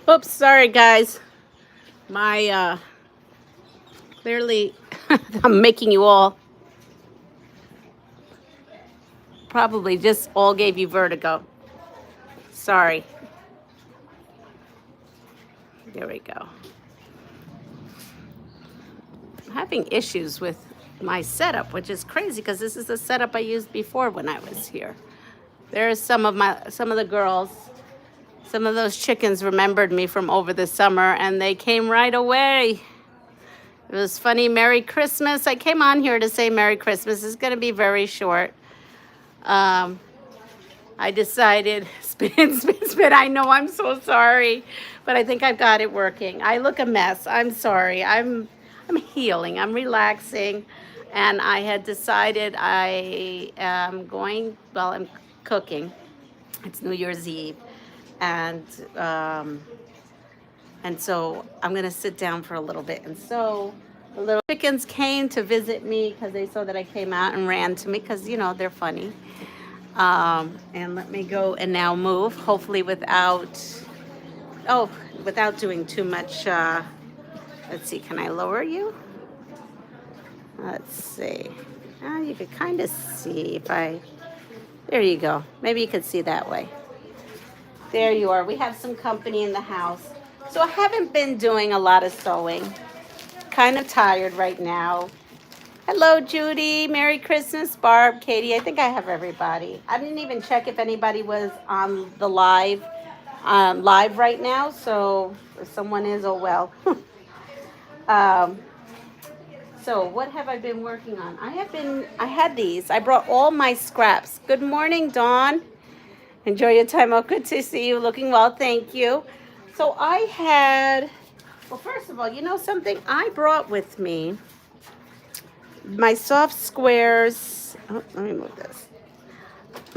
Oops, sorry guys. My clearly I'm making you all probably just all gave you vertigo. Sorry. There we go. I'm having issues with my setup, which is crazy because this is the setup I used before when I was here. There's some of the girls. Some of those chickens remembered me from over the summer and they came right away. It was funny. Merry Christmas. I came on here to say Merry Christmas. It's going to be very short. I decided, spin, spin, spin. I know, I'm so sorry, but I think I've got it working. I look a mess. I'm sorry. I'm healing. I'm relaxing. And I had decided I am going, well, I'm cooking. It's New Year's Eve. And so I'm going to sit down for a little bit. And so the little chickens came to visit me because they saw that I came out and ran to me because, you know, they're funny. And let me go and now move, hopefully without doing too much. Let's see, can I lower you? Let's see. You could kind of see if there you go. Maybe you could see that way. There you are. We have some company in the house. So I haven't been doing a lot of sewing. Kind of tired right now. Hello, Judy. Merry Christmas, Barb, Katie. I think I have everybody. I didn't even check if anybody was on the live right now. So if someone is, oh well. So what have I been working on? I had these. I brought all my scraps. Good morning, Dawn. Enjoy your time. Oh, good to see you. Looking well, thank you. So well, first of all, you know something? I brought with me my soft squares. Oh, let me move this.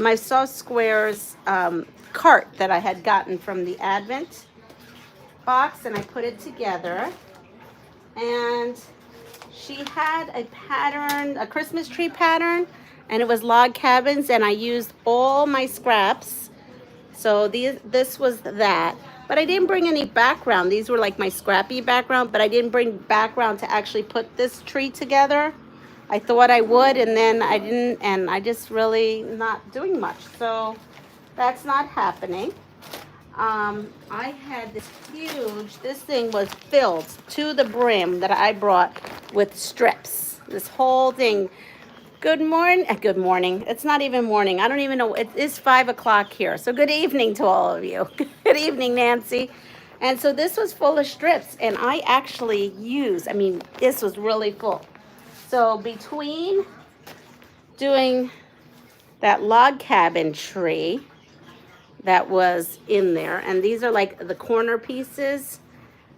My soft squares cart that I had gotten from the Advent box, and I put it together. And she had a pattern, a Christmas tree pattern, and it was log cabins, and I used all my scraps. So this was that. But I didn't bring any background. These were like my scrappy background, but I didn't bring background to actually put this tree together. I thought I would, and then I didn't, and I just really not doing much. So that's not happening. I had this thing was filled to the brim that I brought with strips. This whole thing. Good morning. It's not even morning. I don't even know. It is 5 o'clock here. So good evening to all of you. Good evening, Nancy. And so this was full of strips, and I actually this was really full. So between doing that log cabin tree that was in there, and these are like the corner pieces,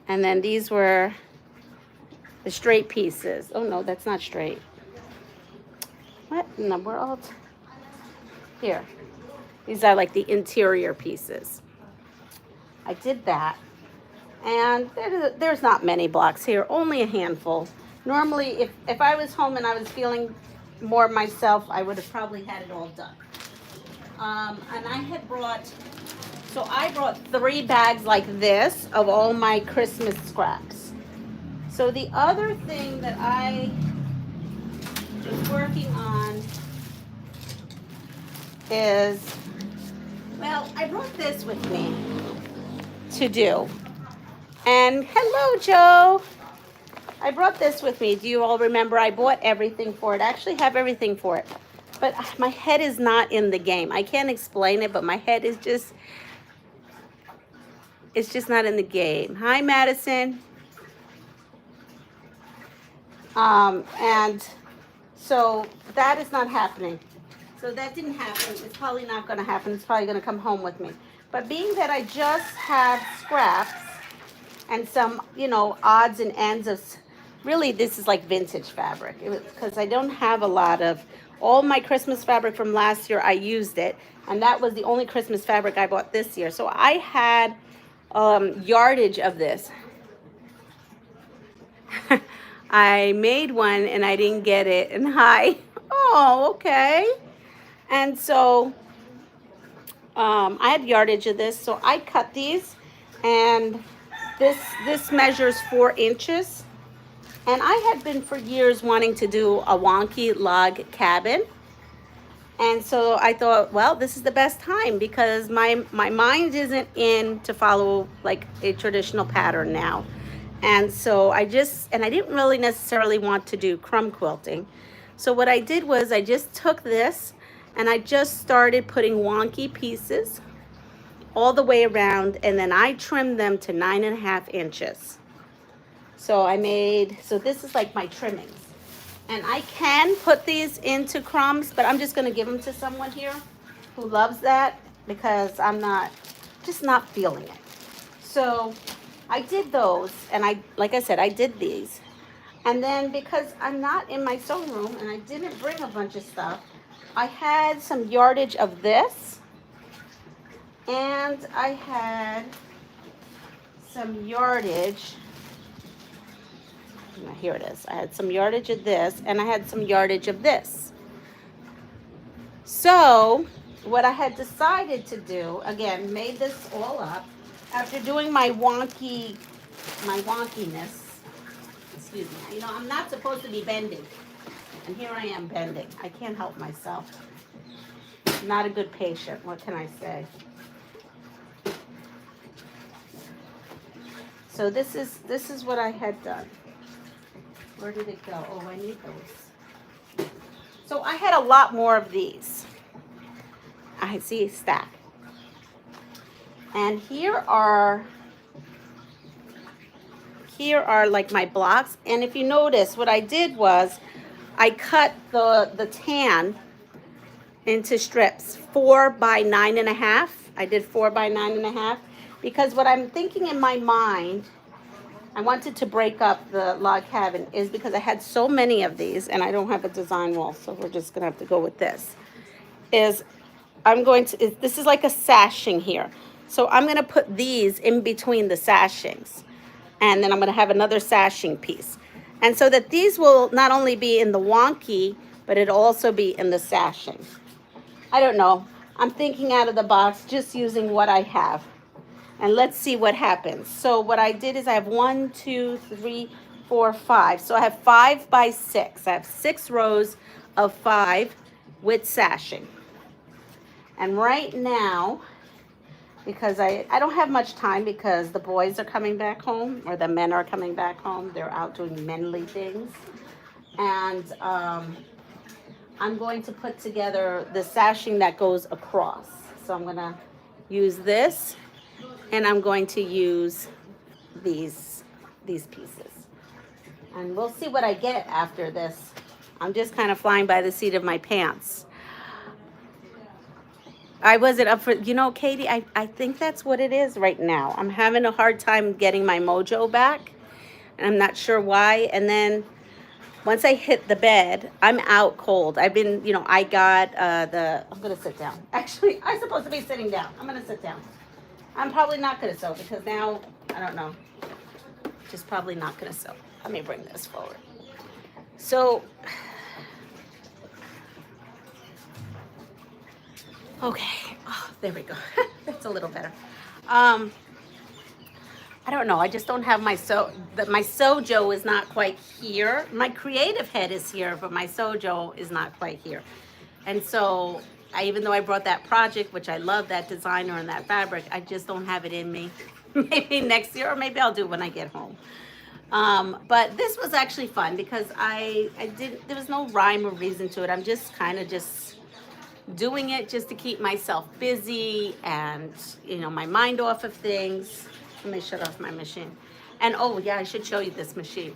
and then these were the straight pieces. Oh no, that's not straight. What in the world? Here. These are like the interior pieces. I did that. And there's not many blocks here, only a handful. Normally, if I was home and I was feeling more myself, I would have probably had it all done. And I brought 3 bags like this of all my Christmas scraps. So the other thing that I was working on is, well, I brought this with me to do. And hello, Joe. I brought this with me. Do you all remember? I bought everything for it. I actually have everything for it. But my head is not in the game. I can't explain it, but my head is just, it's just not in the game. Hi, Madison. And so that is not happening. So that didn't happen. It's probably not going to happen. It's probably going to come home with me. But being that I just have scraps and some, odds and ends of, really this is like vintage fabric. Because I don't have a lot of, all my Christmas fabric from last year, I used it. And that was the only Christmas fabric I bought this year. So I had yardage of this. I made one and I didn't get it. And hi. Oh, okay. And so I had yardage of this. So I cut these And this measures 4 inches. And I had been for years wanting to do a wonky log cabin. And so I thought, well, this is the best time because my mind isn't in to follow like a traditional pattern now. And so I didn't really necessarily want to do crumb quilting. So what I did was I just took this and I just started putting wonky pieces all the way around, and then I trimmed them to 9.5 inches. So this is like my trimmings. And I can put these into crumbs, but I'm just gonna give them to someone here who loves that because I'm just not feeling it. So I did those, and like I said, I did these. And then because I'm not in my sewing room and I didn't bring a bunch of stuff, I had some yardage of this, and I had some yardage. Here it is. I had some yardage of this, and I had some yardage of this. So what I had decided to do, again, made this all up after doing my wonkiness. Excuse me. You know, I'm not supposed to be bending, and here I am bending. I can't help myself. Not a good patient. What can I say? So this is what I had done. Where did it go? Oh, I need those. So I had a lot more of these. I see a stack. And here are like my blocks. And if you notice, what I did was I cut the tan into strips 4 by 9.5. I did 4 by 9.5 because what I'm thinking in my mind, I wanted to break up the log cabin is because I had so many of these and I don't have a design wall, so we're just gonna have to go with this. This is like a sashing here. So I'm gonna put these in between the sashings, and then I'm gonna have another sashing piece. And so that these will not only be in the wonky, but it'll also be in the sashing. I don't know, I'm thinking out of the box, just using what I have. And let's see what happens. So what I did is I have 1, 2, 3, 4, 5. So I have 5 by 6. I have 6 rows of 5 with sashing. And right now, because I don't have much time because the boys are coming back home, or the men are coming back home. They're out doing manly things. And I'm going to put together the sashing that goes across. So I'm gonna use this. And I'm going to use these pieces. And we'll see what I get after this. I'm just kind of flying by the seat of my pants. I wasn't up for, you know, Katie, I think that's what it is right now. I'm having a hard time getting my mojo back. And I'm not sure why. And then once I hit the bed, I'm out cold. I've been, you know, I got I'm going to sit down. Actually, I'm supposed to be sitting down. I'm going to sit down. I'm probably not going to sew because now, I don't know, just probably not going to sew. Let me bring this forward. So, okay, oh, there we go. That's a little better. I don't know, I just don't have my sojo is not quite here. My creative head is here, but my sojo is not quite here. And so, even though I brought that project, which I love that designer and that fabric, I just don't have it in me. Maybe next year, or maybe I'll do it when I get home. But this was actually fun because there was no rhyme or reason to it. I'm just kind of just doing it just to keep myself busy and, you know, my mind off of things. Let me shut off my machine. And oh yeah, I should show you this machine.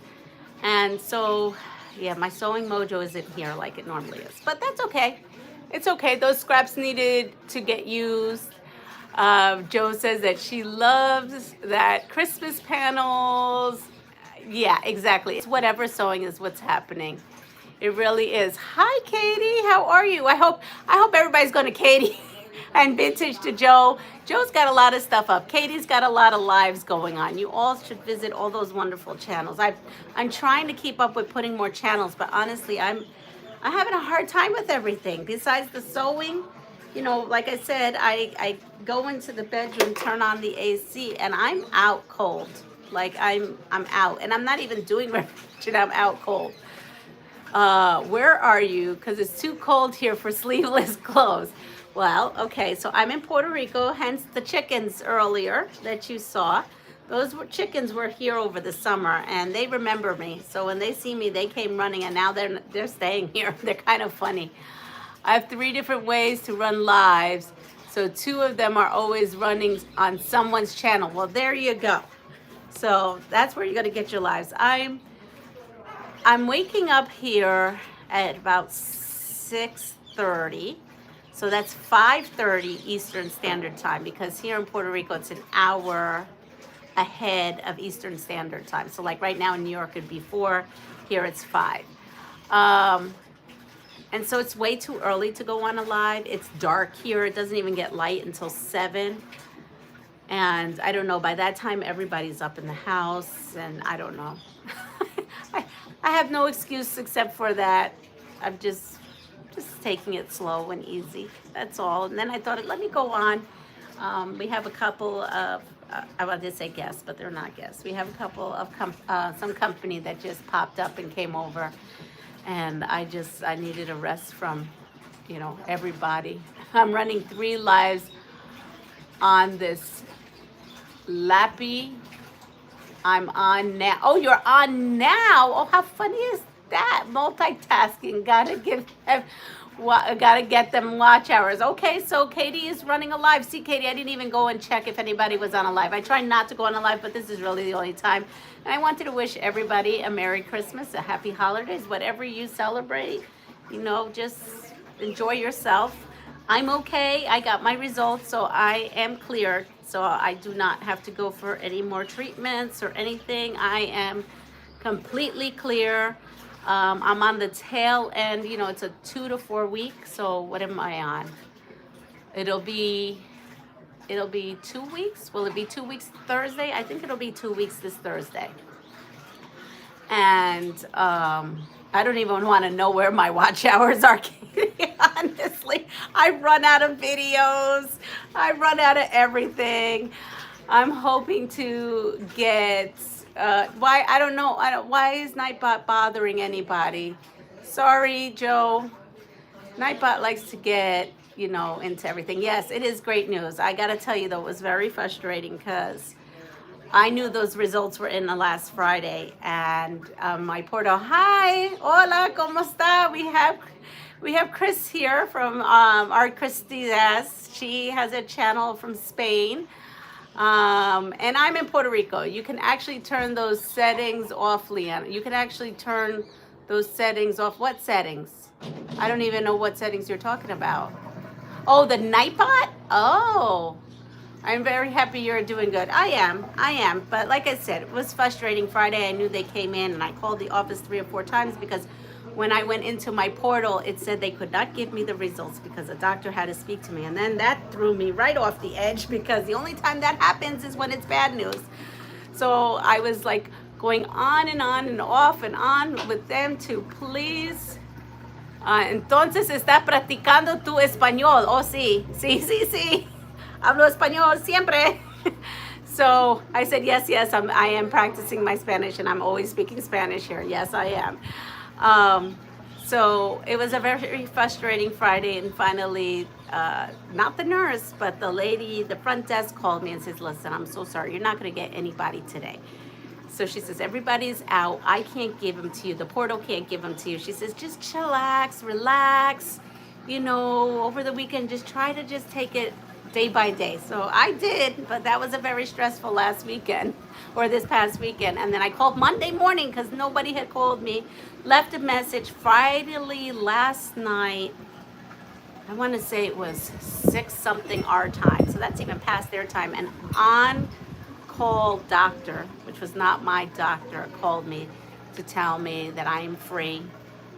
And so, yeah, my sewing mojo isn't here like it normally is, but that's okay. It's okay. Those scraps needed to get used. Jo says that she loves that Christmas panels. Yeah, exactly. It's whatever sewing is what's happening. It really is. Hi, Katie. How are you? I hope everybody's going to Katie and Vintage to Jo. Jo's got a lot of stuff up. Katie's got a lot of lives going on. You all should visit all those wonderful channels. I'm trying to keep up with putting more channels, but honestly, I'm having a hard time with everything. Besides the sewing, you know, like I said, I go into the bedroom, turn on the AC, and I'm out cold. Like I'm out, and I'm not even doing very much, and I'm out cold. Where are you? Because it's too cold here for sleeveless clothes. Well, okay, so I'm in Puerto Rico, hence the chickens earlier that you saw. Those chickens were here over the summer, and they remember me. So when they see me, they came running, and now they're staying here. They're kind of funny. I have 3 different ways to run lives, so 2 of them are always running on someone's channel. Well, there you go. So that's where you're gonna get your lives. I'm waking up here at about 6:30. So that's 5:30 Eastern Standard Time, because here in Puerto Rico it's an hour ahead of Eastern Standard Time. So like right now in New York it'd be 4, here it's 5. And so it's way too early to go on a live. It's dark here. It doesn't even get light until 7. And I don't know, by that time everybody's up in the house, and I don't know. I have no excuse except for that. I'm just taking it slow and easy. That's all. And then I thought, let me go on. We have a couple of, I wanted to say guests, but they're not guests. We have a couple of some company that just popped up and came over. And I needed a rest from, you know, everybody. I'm running 3 lives on this Lappy. I'm on now. Oh, you're on now. Oh, how funny is that? Multitasking. Gotta get them watch hours. Okay, so Katie is running a live. See, Katie, I didn't even go and check if anybody was on a live. I try not to go on a live, but this is really the only time. And I wanted to wish everybody a Merry Christmas, a Happy Holidays, whatever you celebrate. You know, just enjoy yourself. I'm okay. I got my results, so I am cleared. So I do not have to go for any more treatments or anything. I am completely clear. I'm on the tail end. You know, it's a 2 to 4 weeks. So what am I on? It'll be 2 weeks. Will it be 2 weeks Thursday? I think it'll be 2 weeks this Thursday. And I don't even want to know where my watch hours are. Honestly, I run out of videos. I run out of everything. I'm hoping to get. Why? I don't know. Why is Nightbot bothering anybody? Sorry, Joe. Nightbot likes to get, you know, into everything. Yes, it is great news. I gotta tell you though, it was very frustrating because I knew those results were in the last Friday, and my portal. Hi, hola, cómo está? We have Chris here from Art Cristidas. She has a channel from Spain, and I'm in Puerto Rico. You can actually turn those settings off, Leanne. You can actually turn those settings off. What settings? I don't even know what settings you're talking about. Oh, the Nightbot? Oh. I'm very happy you're doing good. I am. But like I said, it was frustrating Friday. I knew they came in, and I called the office 3 or 4 times because when I went into my portal, it said they could not give me the results because the doctor had to speak to me. And then that threw me right off the edge because the only time that happens is when it's bad news. So I was like going on and on and off and on with them to please. Entonces está practicando tu español. Oh, sí. Hablo español siempre. So I said, yes, I am practicing my Spanish, and I'm always speaking Spanish here. Yes, I am. So it was a very frustrating Friday, and finally, not the nurse, but the lady, the front desk called me and says, listen, I'm so sorry. You're not going to get anybody today. So she says, everybody's out. I can't give them to you. The portal can't give them to you. She says, just chillax, relax. You know, over the weekend, just try to just take it day by day. So I did, but that was a very stressful last weekend, or this past weekend. And then I called Monday morning because nobody had called me, left a message. Finally, last night, I want to say it was 6 something our time. So that's even past their time. And on-call doctor, which was not my doctor, called me to tell me that I am free.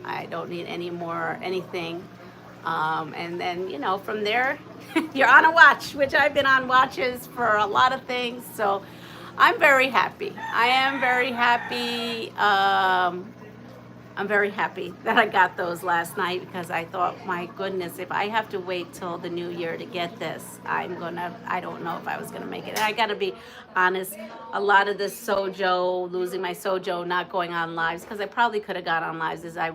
I don't need any more anything. And then, you know, from there, you're on a watch, which I've been on watches for a lot of things. So I'm very happy. I am very happy. I'm very happy that I got those last night, because I thought, my goodness, if I have to wait till the new year to get this, I don't know if I was gonna make it. And I gotta be honest, a lot of this sojo, losing my sojo, not going on lives, because I probably could have got on lives, is I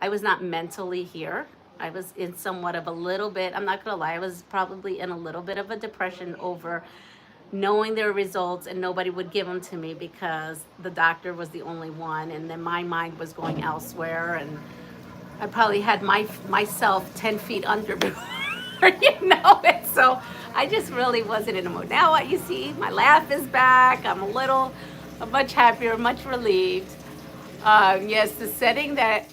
was not mentally here. I was in somewhat of a little bit, I'm not gonna lie, I was probably in a little bit of a depression over knowing their results, and nobody would give them to me because the doctor was the only one, and then my mind was going elsewhere, and I probably had myself 10 feet under before you know it. So I just really wasn't in a mood. Now what you see, my laugh is back. I'm much happier, much relieved. Yes, the setting that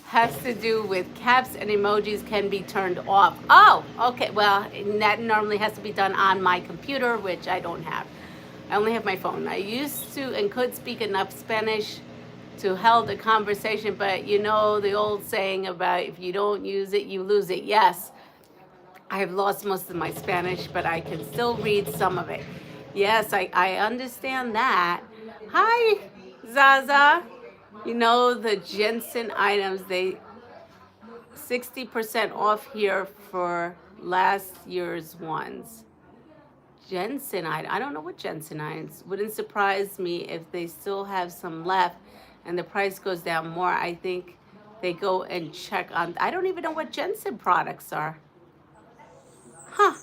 has to do with caps and emojis can be turned off. Oh, okay. Well, that normally has to be done on my computer, which I don't have. I only have my phone. I used to and could speak enough Spanish to hold a conversation, but you know the old saying about if you don't use it, you lose it. Yes, I have lost most of my Spanish, but I can still read some of it. Yes, I understand that. Hi, Zaza. You know, the Jensen items, they 60% off here for last year's ones. Jensen items, I don't know what Jensen items. Wouldn't surprise me if they still have some left and the price goes down more. I think they go and check on, I don't even know what Jensen products are. Huh.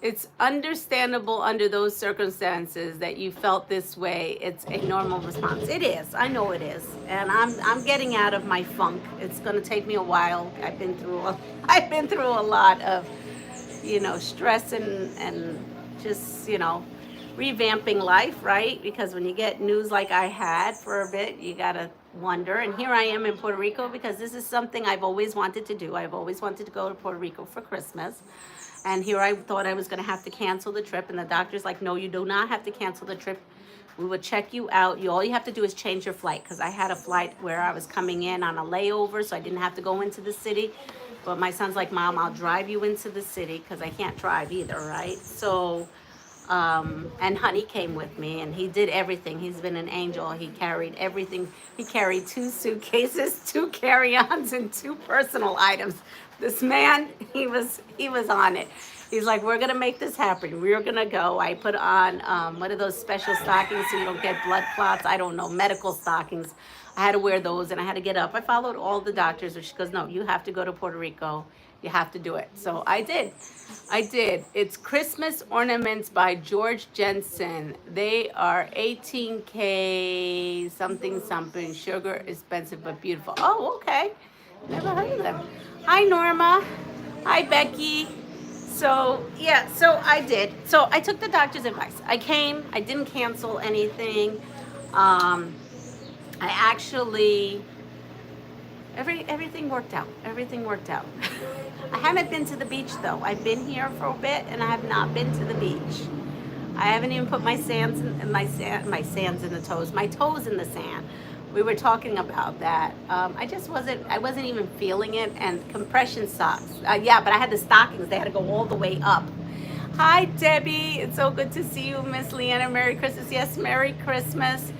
It's understandable under those circumstances that you felt this way. It's a normal response. It is. I know it is. And I'm getting out of my funk. It's going to take me a while. I've been through a lot of, stress and just, revamping life, right? Because when you get news like I had for a bit, you got to wonder. And here I am in Puerto Rico, because this is something I've always wanted to do. I've always wanted to go to Puerto Rico for Christmas. And here I thought I was going to have to cancel the trip. And the doctor's like, no, you do not have to cancel the trip. We will check you out. All you have to do is change your flight, because I had a flight where I was coming in on a layover, so I didn't have to go into the city. But my son's like, Mom, I'll drive you into the city, because I can't drive either, right? So, and Honey came with me, and he did everything. He's been an angel. He carried everything. He carried 2 suitcases, 2 carry-ons, and 2 personal items. This man, he was on it. He's like, we're going to make this happen. We're going to go. I put on, what are those special stockings so you don't get blood clots? I don't know, medical stockings. I had to wear those, and I had to get up. I followed all the doctors, and she goes, no, you have to go to Puerto Rico. You have to do it. So I did. It's Christmas Ornaments by George Jensen. They are 18K something. Sugar expensive but beautiful. Oh, okay. Never heard of them. Hi, Norma. Hi, Becky. So, yeah, so I did. So I took the doctor's advice. I came. I didn't cancel anything. I actually, everything worked out. Everything worked out. I haven't been to the beach, though. I've been here for a bit, and I have not been to the beach. I haven't even put my toes in the sand. We were talking about that. I wasn't even feeling it. And compression socks. Yeah, but I had the stockings. They had to go all the way up. Hi, Debbie. It's so good to see you, Miss Leanna. Merry Christmas. Yes, Merry Christmas.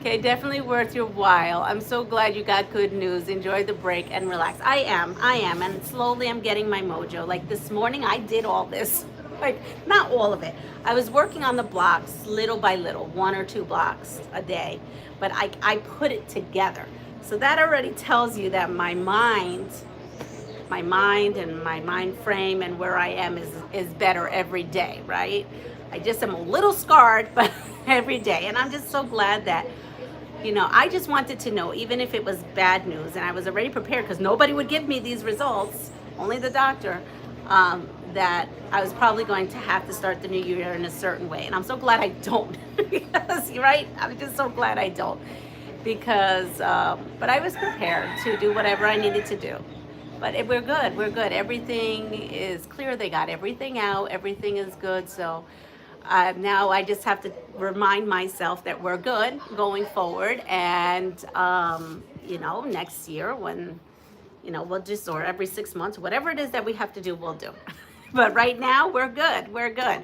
Okay, definitely worth your while. I'm so glad you got good news. Enjoy the break and relax. I am. And slowly I'm getting my mojo. Like this morning, I did all this. Like, not all of it. I was working on the blocks little by little, 1 or 2 blocks a day. But I put it together. So that already tells you that my mind and my mind frame and where I am is better every day, right? I just am a little scarred, but every day. And I'm just so glad that, I just wanted to know, even if it was bad news, and I was already prepared because nobody would give me these results, only the doctor, that I was probably going to have to start the new year in a certain way. And I'm so glad I don't, because, right? I'm just so glad I don't, because, but I was prepared to do whatever I needed to do. But we're good. Everything is clear. They got everything out. Everything is good. So now I just have to remind myself that we're good going forward. And, next year when, we'll just, or every 6 months, whatever it is that we have to do, we'll do. But right now, we're good.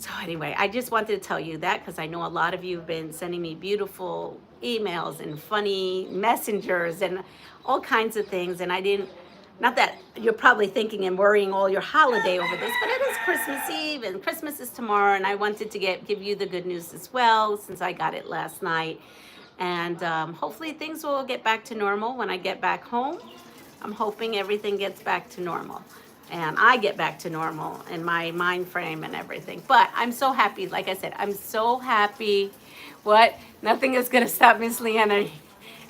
So anyway, I just wanted to tell you that, because I know a lot of you have been sending me beautiful emails and funny messengers and all kinds of things. And I didn't, not that you're probably thinking and worrying all your holiday over this, but it is Christmas Eve and Christmas is tomorrow. And I wanted to give you the good news as well, since I got it last night. And hopefully things will get back to normal when I get back home. I'm hoping everything gets back to normal. And I get back to normal in my mind frame and everything. But I'm so happy. Like I said, I'm so happy. What? Nothing is going to stop Miss Leanna.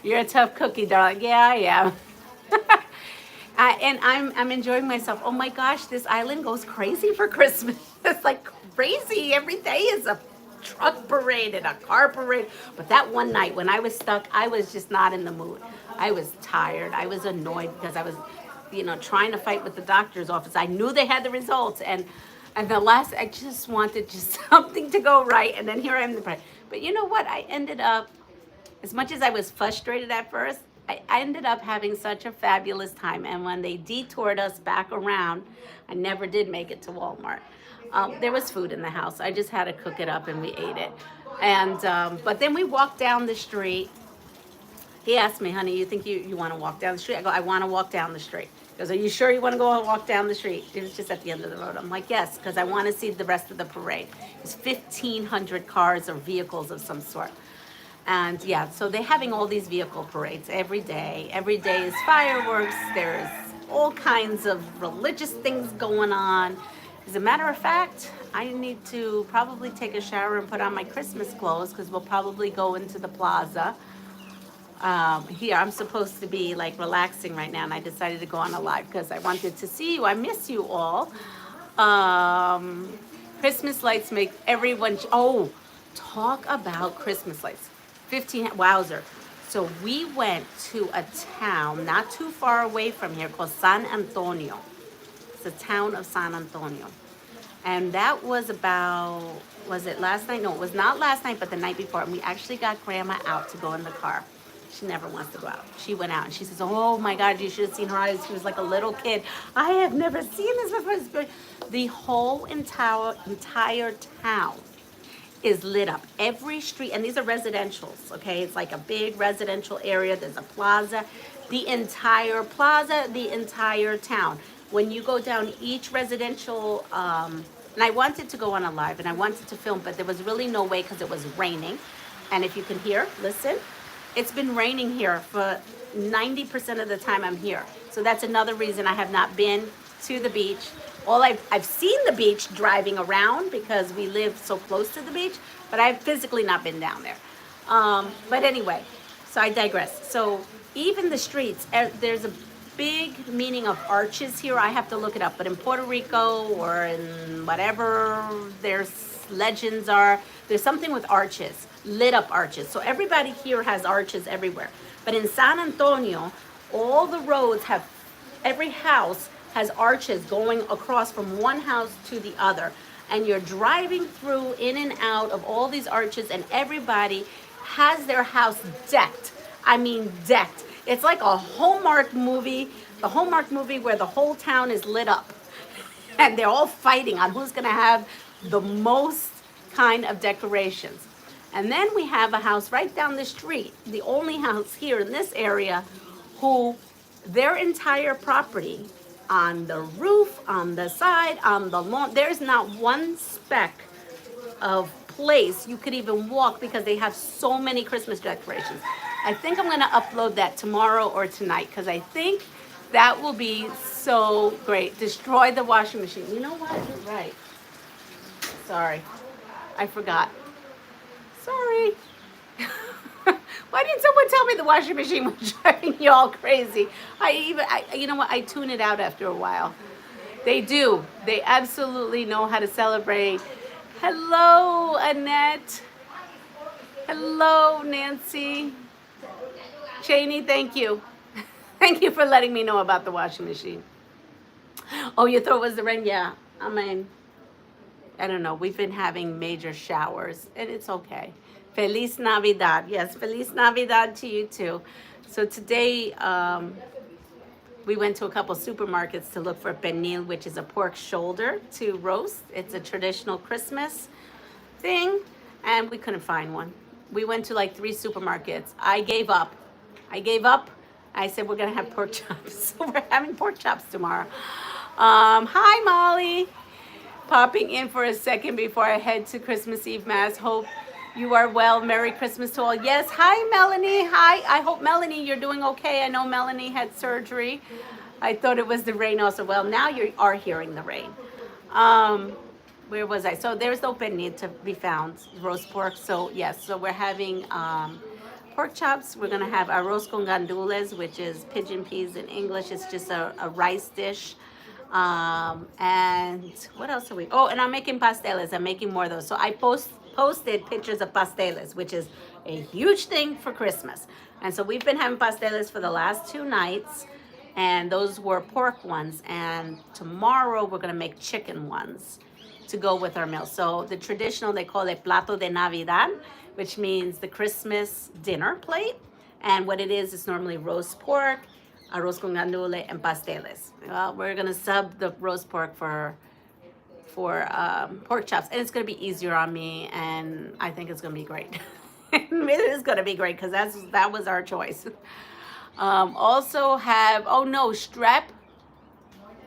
You're a tough cookie, darling. Yeah, I am. And I'm enjoying myself. Oh my gosh, this island goes crazy for Christmas. It's like crazy. Every day is a truck parade and a car parade. But that one night when I was stuck, I was just not in the mood. I was tired. I was annoyed because I was, trying to fight with the doctor's office. I knew they had the results, and I just wanted just something to go right. And then here I am. But you know what? I ended up, as much as I was frustrated at first, I ended up having such a fabulous time. And when they detoured us back around, I never did make it to Walmart. There was food in the house. I just had to cook it up and we ate it. And but then we walked down the street. He asked me, honey, you think you want to walk down the street? I go, I want to walk down the street. He goes, are you sure you want to go and walk down the street? It was just at the end of the road. I'm like, yes, because I want to see the rest of the parade. There's 1,500 cars or vehicles of some sort. And yeah, so they're having all these vehicle parades every day. Every day is fireworks. There's all kinds of religious things going on. As a matter of fact, I need to probably take a shower and put on my Christmas clothes because we'll probably go into the plaza. Here, I'm supposed to be like relaxing right now, and I decided to go on a live because I wanted to see you. I miss you all. Christmas lights make everyone, talk about Christmas lights. 15, wowzer. So we went to a town not too far away from here called San Antonio. It's the town of San Antonio. And that was about, was it last night? No, it was not last night, but the night before. And we actually got Grandma out to go in the car. She never wants to go out. She went out and she says, oh my God, you should have seen her eyes. She was like a little kid. I have never seen this before. The whole entire town is lit up. Every street, and these are residentials, okay? It's like a big residential area. There's a plaza. The entire plaza, the entire town. When you go down each residential, and I wanted to go on a live and I wanted to film, but there was really no way because it was raining. And if you can hear, listen, it's been raining here for 90% of the time I'm here. So that's another reason I have not been to the beach. I've seen the beach driving around because we live so close to the beach, but I've physically not been down there. But anyway, so I digress. So even the streets, there's a big meaning of arches here. I have to look it up, but in Puerto Rico or in whatever there's legends are, there's something with arches, lit up arches. So everybody here has arches everywhere. But in San Antonio, all the roads have, every house has arches going across from one house to the other. And you're driving through, in and out of all these arches, and everybody has their house decked. I mean, decked. It's like a Hallmark movie, the Hallmark movie where the whole town is lit up. And they're all fighting on who's gonna have the most kind of decorations. And then we have a house right down the street, the only house here in this area, who their entire property, on the roof, on the side, on the lawn, there's not one speck of place you could even walk because they have so many Christmas decorations. I think I'm gonna upload that tomorrow or tonight because I think that will be so great. Destroy the washing machine. You know what? You're right. Sorry, I forgot. Sorry. Why didn't someone tell me the washing machine was driving you all crazy? You know what? I tune it out after a while. They do. They absolutely know how to celebrate. Hello, Annette. Hello, Nancy. Cheney, thank you. Thank you for letting me know about the washing machine. Oh, you thought it was the rain? Yeah. I mean, I don't know. We've been having major showers, and it's okay. Feliz Navidad. Yes, Feliz Navidad to you too. So today we went to a couple supermarkets to look for pernil, which is a pork shoulder to roast. It's a traditional Christmas thing, and we couldn't find one. We went to like 3 supermarkets. I gave up. I said we're gonna have pork chops. So we're having pork chops tomorrow. Hi Molly. Popping in for a second before I head to Christmas Eve Mass. Hope you are well. Merry Christmas to all. Yes. Hi Melanie. Hi. I hope Melanie you're doing okay. I know Melanie had surgery. I thought it was the rain also. Well, now you are hearing the rain. Where was I? So there's no penny to be found, roast pork. So yes, so we're having pork chops. We're gonna have arroz con gandules, which is pigeon peas in English. It's just a rice dish. And what else are we? Oh, and I'm making pasteles. I'm making more of those. So I posted pictures of pasteles, which is a huge thing for Christmas. And so we've been having pasteles for the last 2 nights. And those were pork ones. And tomorrow we're gonna make chicken ones to go with our meal. So the traditional, they call it plato de Navidad, which means the Christmas dinner plate. And what it is normally roast pork, arroz con gandules, and pasteles. Well, we're gonna sub the roast pork for pork chops, and it's gonna be easier on me, and I think it's gonna be great. It is gonna be great because that was our choice. Also have, oh no, strep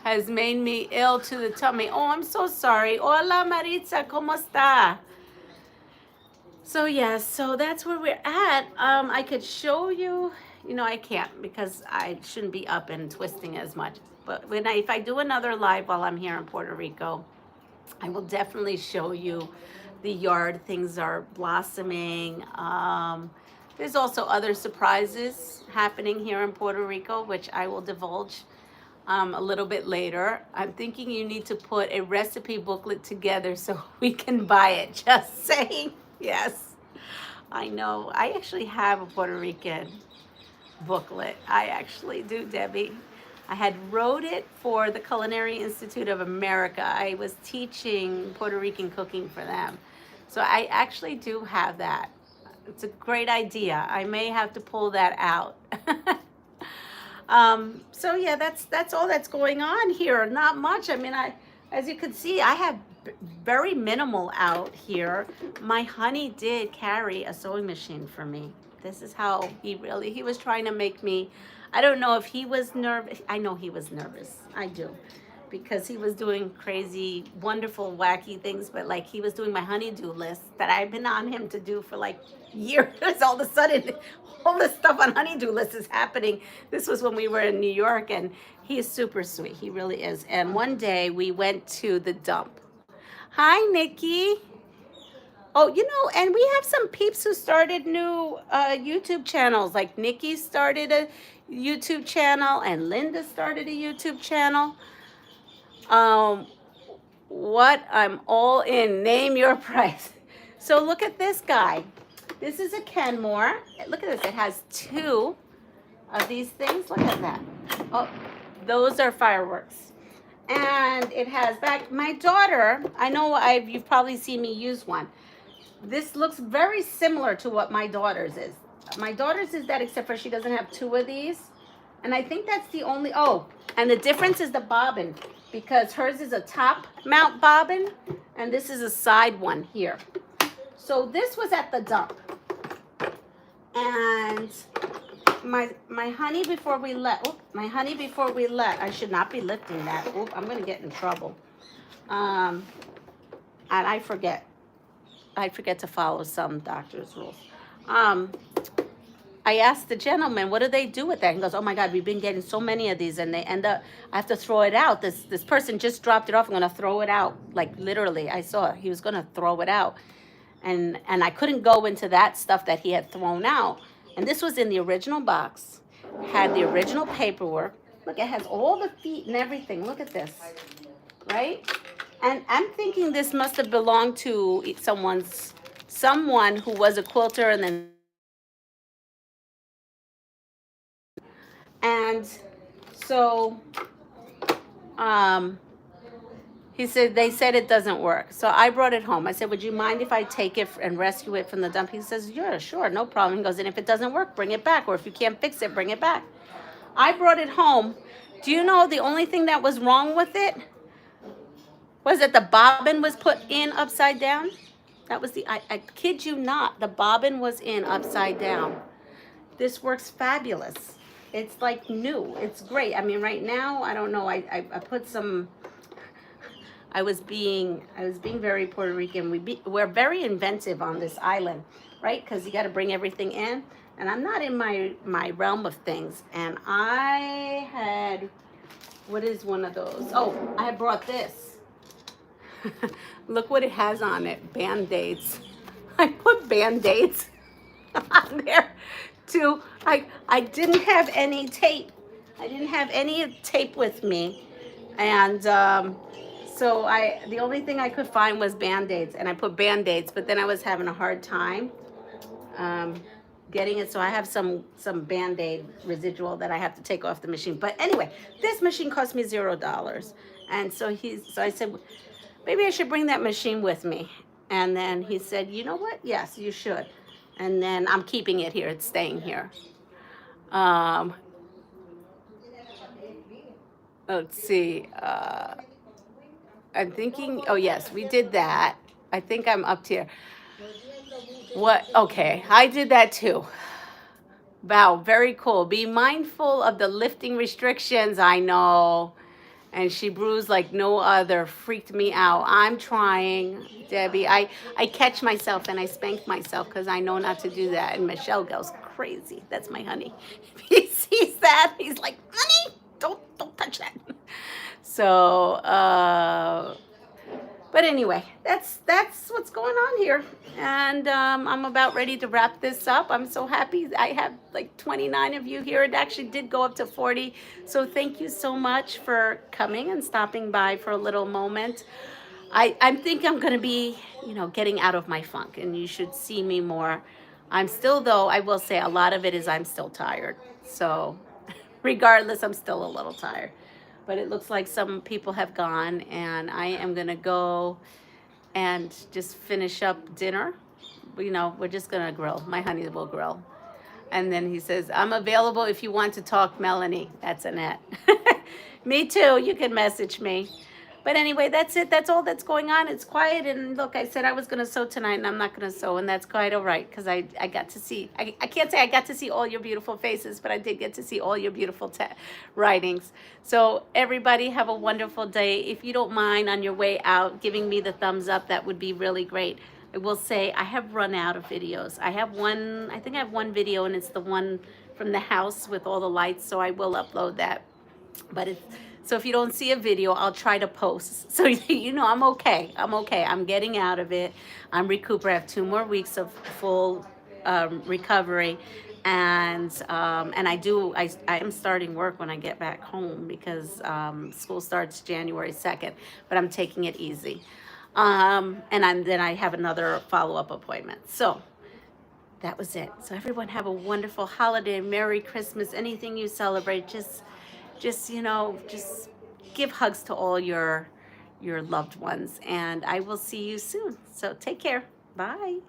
has made me ill to the tummy. Oh, I'm so sorry. Hola Maritza, ¿cómo está? So yes, so that's where we're at. I could show you, I can't because I shouldn't be up and twisting as much. But if I do another live while I'm here in Puerto Rico, I will definitely show you the yard. Things are blossoming. There's also other surprises happening here in Puerto Rico, which I will divulge a little bit later. I'm thinking you need to put a recipe booklet together so we can buy it. Just saying. Yes, I know. I actually have a Puerto Rican booklet. I actually do, Debbie. I had wrote it for the Culinary Institute of America. I was teaching Puerto Rican cooking for them. So I actually do have that. It's a great idea. I may have to pull that out. So yeah, that's all that's going on here. Not much. I mean, as you can see, I have very minimal out here. My honey did carry a sewing machine for me. This is how he was trying to make me, I don't know if he was nervous. I know he was nervous. I do. Because he was doing crazy, wonderful, wacky things, but like he was doing my honey-do list that I've been on him to do for like years. All of a sudden, all this stuff on honey-do list is happening. This was when we were in New York, and he is super sweet. He really is. And one day we went to the dump. Hi, Nikki. Oh, and we have some peeps who started new YouTube channels. Like Nikki started a YouTube channel, and Linda started a YouTube channel. What I'm all in. Name your price. So look at this guy. This is a Kenmore. Look at this. It has 2 of these things. Look at that. Oh, those are fireworks. And it has back. My daughter, I know you've probably seen me use one. This looks very similar to what my daughter's is. My daughter's is that, except for she doesn't have 2 of these. And I think that's the only, and the difference is the bobbin, because hers is a top mount bobbin and this is a side one here. So this was at the dump. And my honey before we let, I should not be lifting that. I'm going to get in trouble. And I forget to follow some doctor's rules. I asked the gentleman, what do they do with that? He goes, oh my God, we've been getting so many of these, and they end up, I have to throw it out. This person just dropped it off. I'm going to throw it out. Like literally, I saw it. He was going to throw it out. And I couldn't go into that stuff that he had thrown out. And this was in the original box, had the original paperwork. Look, it has all the feet and everything. Look at this, right? And I'm thinking this must have belonged to someone who was a quilter, and then so they said it doesn't work. So I brought it home. I said, would you mind if I take it and rescue it from the dump? He says, yeah, sure, no problem. He goes, and if it doesn't work, bring it back. Or if you can't fix it, bring it back. I brought it home. Do you know the only thing that was wrong with it was that the bobbin was put in upside down? That was I kid you not, the bobbin was in upside down. This works fabulous. It's like new. It's great. I mean, right now, I don't know. I put some. I was being very Puerto Rican. We're very inventive on this island, right? Because you got to bring everything in, and I'm not in my realm of things. And I had, what is one of those? Oh, I had brought this. Look what it has on it. Band-Aids. I put Band-Aids on there too. I didn't have any tape. I didn't have any tape with me, and so the only thing I could find was Band-Aids, and I put Band-Aids, but then I was having a hard time um, getting it, so I have some Band-Aid residual that I have to take off the machine. But anyway, this machine cost me $0, and so I said, maybe I should bring that machine with me. And then he said, you know what? Yes, you should. And then I'm keeping it here. It's staying here. Let's see. I'm thinking, oh yes, we did that. I think I'm up here. What? Okay, I did that too. Wow, very cool. Be mindful of the lifting restrictions. I know. And she bruised like no other. Freaked me out. I'm trying, Debbie. I catch myself and I spank myself because I know not to do that. And Michelle goes crazy. That's my honey. If he sees that, he's like, honey, don't touch that. So, but anyway, that's what's going on here. And I'm about ready to wrap this up. I'm so happy. I have like 29 of you here. It actually did go up to 40. So thank you so much for coming and stopping by for a little moment. I think I'm going to be, getting out of my funk, and you should see me more. I'm still, though, I will say a lot of it is I'm still tired. So regardless, I'm still a little tired. But it looks like some people have gone, and I am going to go and just finish up dinner. We're just going to grill. My honey will grill. And then he says, I'm available if you want to talk, Melanie. That's Annette. Me too. You can message me. But anyway, that's it. That's all that's going on. It's quiet. And look, I said I was going to sew tonight, and I'm not going to sew. And that's quite all right, because I got to see, I can't say I got to see all your beautiful faces, but I did get to see all your beautiful writings. So everybody have a wonderful day. If you don't mind, on your way out, giving me the thumbs up, that would be really great. I will say I have run out of videos. I think I have one video, and it's the one from the house with all the lights. So I will upload that. But so if you don't see a video, I'll try to post. So I'm okay. I'm getting out of it. I'm recuperating. I have 2 more weeks of full recovery, and I am starting work when I get back home, because school starts January 2nd. But I'm taking it easy, and then I have another follow-up appointment. So that was it. So everyone have a wonderful holiday, Merry Christmas, anything you celebrate. Just give hugs to all your loved ones, and I will see you soon. So take care. Bye.